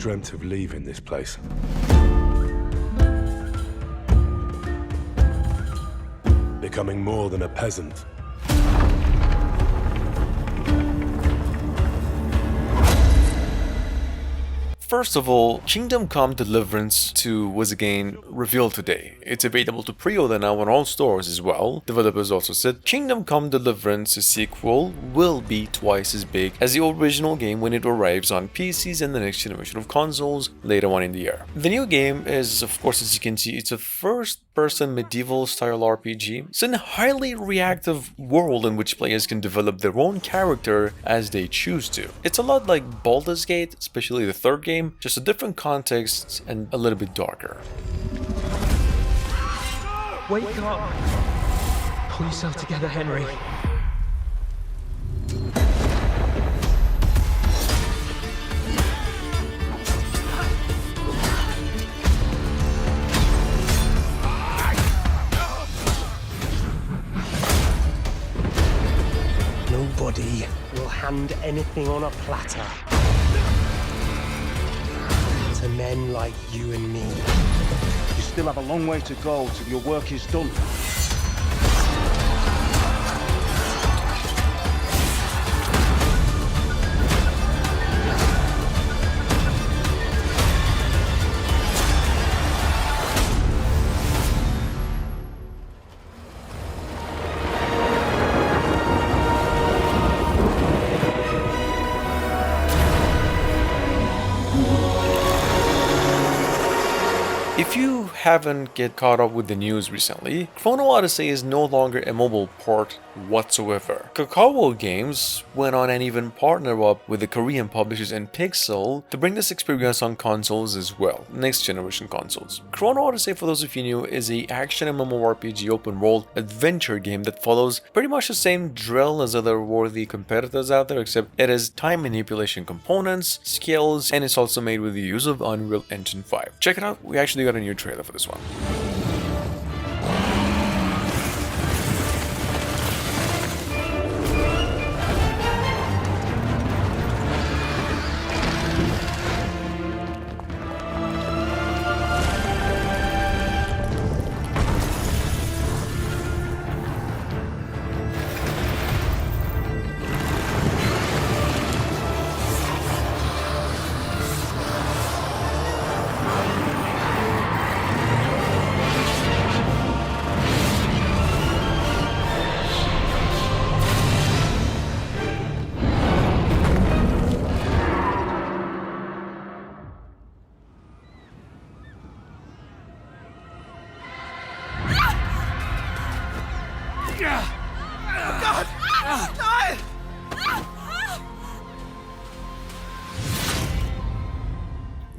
dreamt of leaving this place. Becoming more than a peasant. First of all, Kingdom Come Deliverance 2 was again revealed today. It's available to pre-order now on all stores as well. Developers also said Kingdom Come Deliverance sequel will be twice as big as the original game when it arrives on PCs and the next generation of consoles later on in the year. The new game is, of course, as you can see, it's a first-person medieval-style RPG. It's a highly reactive world in which players can develop their own character as they choose to. It's a lot like Baldur's Gate, especially the third game, just a different context and a little bit darker. Wake up! Pull yourself together, Henry. Nobody will hand anything on a platter to men like you and me. You still have a long way to go till your work is done. If you haven't get caught up with the news recently, Chrono Odyssey is no longer a mobile port whatsoever. Kakao Games went on and even partnered up with the Korean publishers and Pixel to bring this experience on consoles as well, next generation consoles. Chrono Odyssey, for those of you new, is a action MMORPG open world adventure game that follows pretty much the same drill as other worthy competitors out there, except it has time manipulation components, skills, and it's also made with the use of Unreal Engine 5. Check it out, we actually got a new trailer for this one.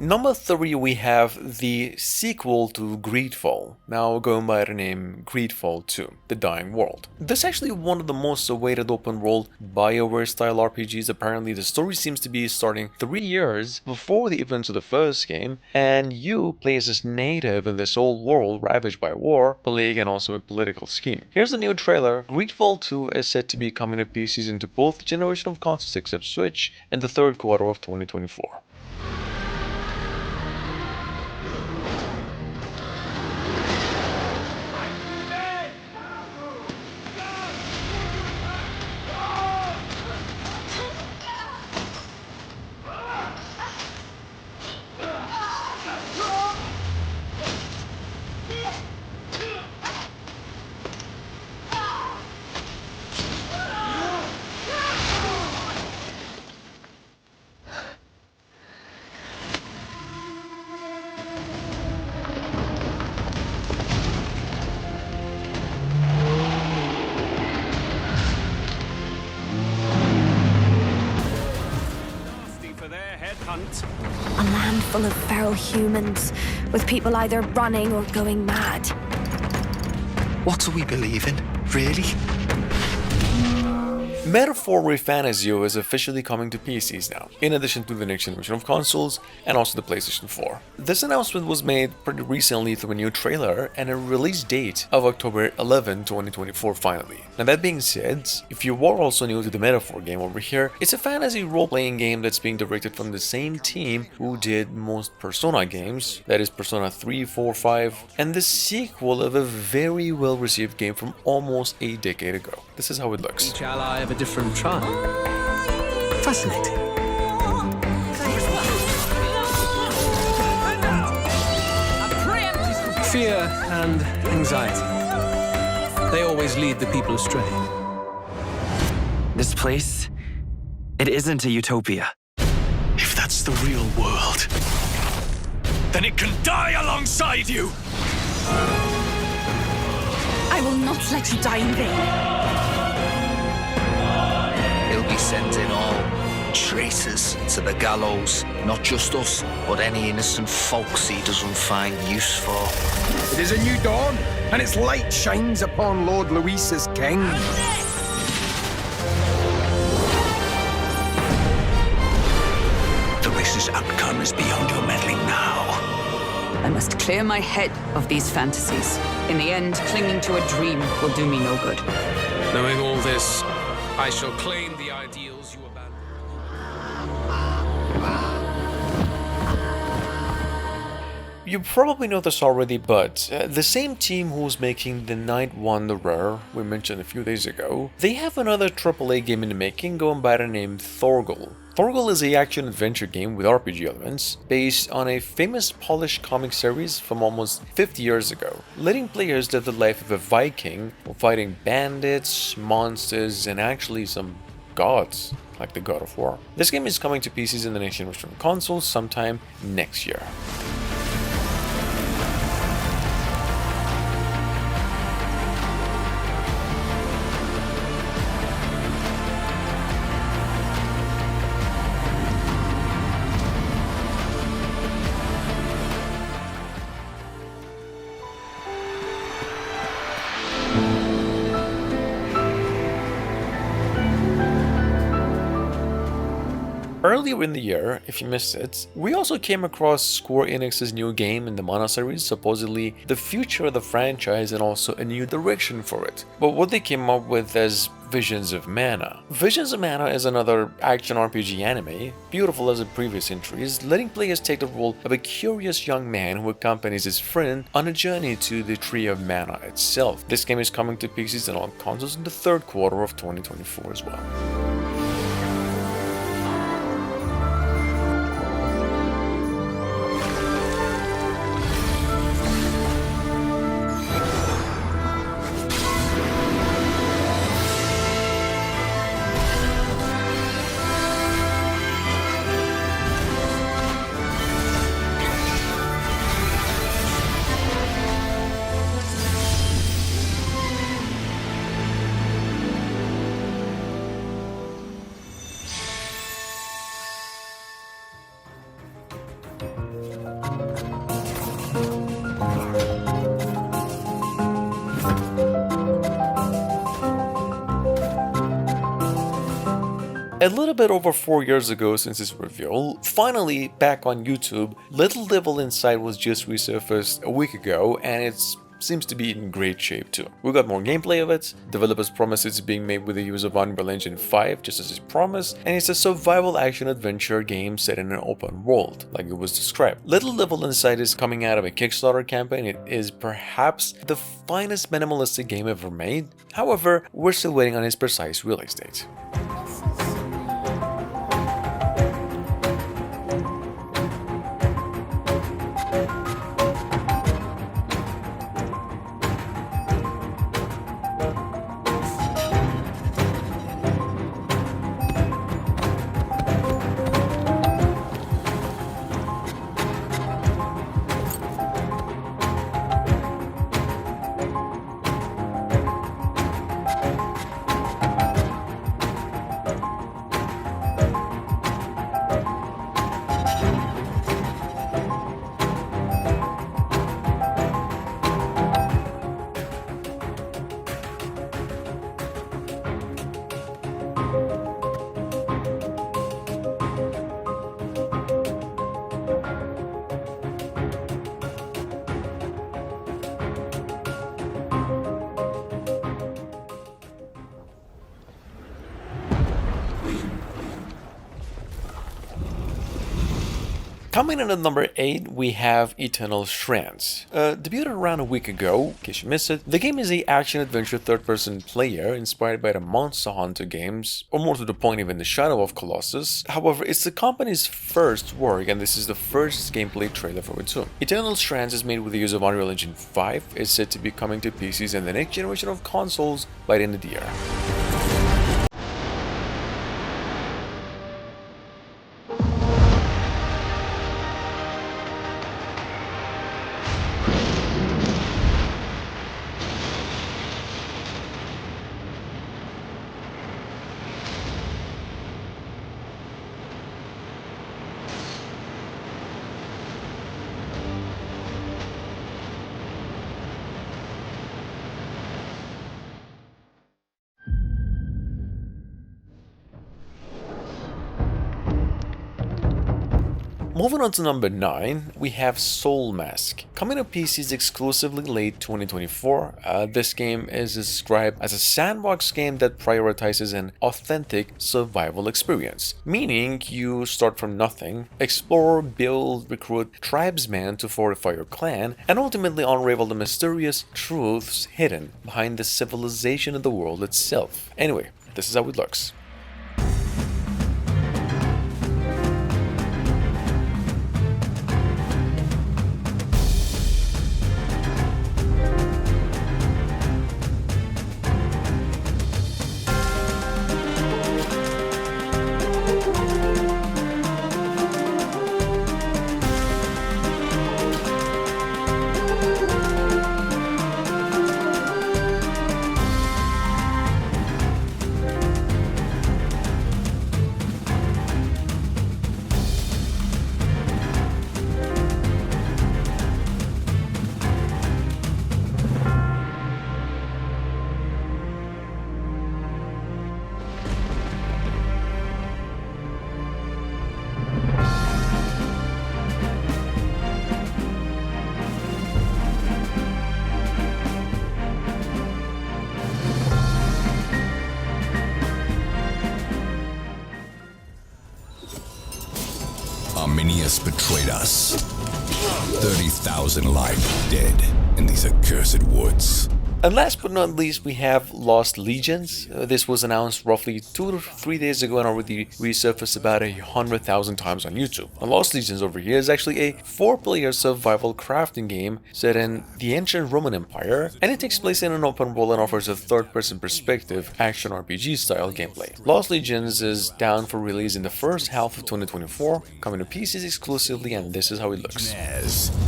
Number 3, we have the sequel to Greedfall, now going by the name Greedfall 2, The Dying World. This is actually one of the most awaited open world BioWare-style RPGs. Apparently the story seems to be starting 3 years before the events of the first game, and you play as this native in this old world ravaged by war, plague, and also a political scheme. Here's the new trailer. Greedfall 2 is set to be coming to PCs into both generation of consoles except Switch in the third quarter of 2024. A land full of feral humans, with people either running or going mad. What do we believe in, really? Metaphor ReFantazio is officially coming to PCs now, in addition to the next generation of consoles and also the PlayStation 4. This announcement was made pretty recently through a new trailer and a release date of October 11, 2024 finally. Now that being said, if you are also new to the Metaphor game over here, it's a fantasy role-playing game that's being directed from the same team who did most Persona games, that is Persona 3, 4, 5, and the sequel of a very well-received game from almost a decade ago. This is how it looks. Each ally of a different tribe. Fascinating. Fear and anxiety. They always lead the people astray. This place, it isn't a utopia. If that's the real world, then it can die alongside you! I will not let you die in vain. He'll be sending all traitors to the gallows. Not just us, but any innocent folks he doesn't find use for. It is a new dawn, and its light shines upon Lord Luis's king. The race's outcome is beyond your meddling now. I must clear my head of these fantasies. In the end, clinging to a dream will do me no good. Knowing all this, I shall claim the ideals you abandoned. You probably know this already, but the same team who's making the Night Wanderer we mentioned a few days ago, they have another AAA game in the making going by the name Thorgal. Thorgal is an action-adventure game with RPG elements, based on a famous Polish comic series from almost 50 years ago, letting players live the life of a Viking while fighting bandits, monsters, and actually some gods, like the God of War. This game is coming to PCs and the next generation consoles sometime next year. Earlier in the year, if you missed it, we also came across Square Enix's new game in the Mana series, supposedly the future of the franchise and also a new direction for it. But what they came up with as Visions of Mana. Visions of Mana is another action RPG anime, beautiful as the previous entries, letting players take the role of a curious young man who accompanies his friend on a journey to the Tree of Mana itself. This game is coming to PCs and all consoles in the third quarter of 2024 as well. A little bit over 4 years ago since its reveal, finally back on YouTube, Little Devil Inside was just resurfaced a week ago and it seems to be in great shape too. We got more gameplay of it, developers promise it's being made with the use of Unreal Engine 5 just as it promised, and it's a survival action adventure game set in an open world, like it was described. Little Devil Inside is coming out of a Kickstarter campaign. It is perhaps the finest minimalistic game ever made, however, we're still waiting on its precise release date. Coming in at number 8, we have Eternal Strands. Debuted around a week ago, in case you missed it. The game is a action-adventure third-person player inspired by the Monster Hunter games, or more to the point even the Shadow of Colossus. However, it's the company's first work, and this is the first gameplay trailer for it soon. Eternal Strands is made with the use of Unreal Engine 5, is said to be coming to PCs and the next generation of consoles by the end of the year. Moving on to number 9, we have Soulmask. Coming to PCs exclusively late 2024, this game is described as a sandbox game that prioritizes an authentic survival experience. Meaning you start from nothing, explore, build, recruit tribesmen to fortify your clan, and ultimately unravel the mysterious truths hidden behind the civilization of the world itself. Anyway, this is how it looks. Arminius betrayed us. 30,000 lie dead in these accursed woods. And last but not least, we have Lost Legions. This was announced roughly 2 to 3 days ago and already resurfaced about 100,000 times on YouTube. And Lost Legions over here is actually a 4-player survival crafting game set in the ancient Roman Empire, and it takes place in an open world and offers a third-person perspective action RPG style gameplay. Lost Legions is down for release in the first half of 2024, coming to PCs exclusively, and this is how it looks.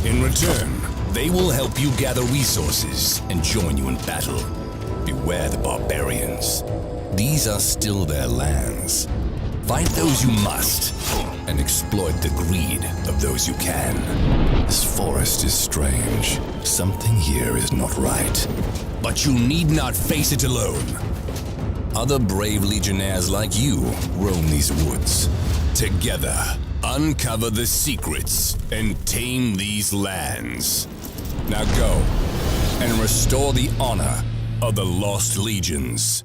In return, they will help you gather resources and join you in battle. Beware the barbarians. These are still their lands. Fight those you must, and exploit the greed of those you can. This forest is strange. Something here is not right. But you need not face it alone. Other brave legionnaires like you roam these woods. Together, uncover the secrets and tame these lands. Now go and restore the honor of the Lost Legions.